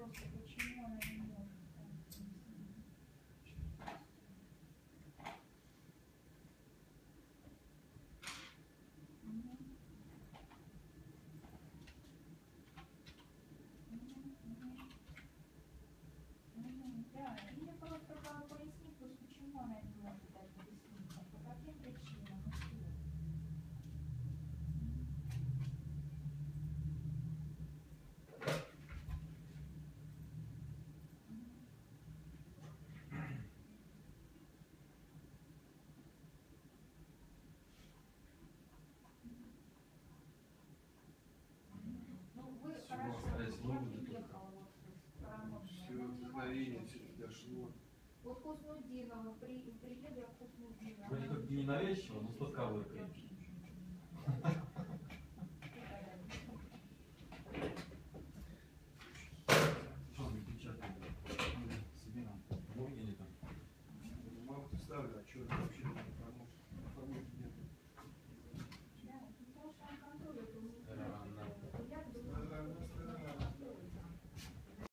просто, почему она не может там да, или просто пояснить, почему она не может дать объяснение, по каким причинам и все. Ну, вы хорошо, я приехала вот с Парамонтом. Все вдохновение все-таки дошло. Вот Хуснутдинова, приеду я в Хуснутдинова. Вроде как не навязчиво, но сладковыркой. Что не печатает? Себе нам. Блоги или там? Маму ставлю, а что это вообще?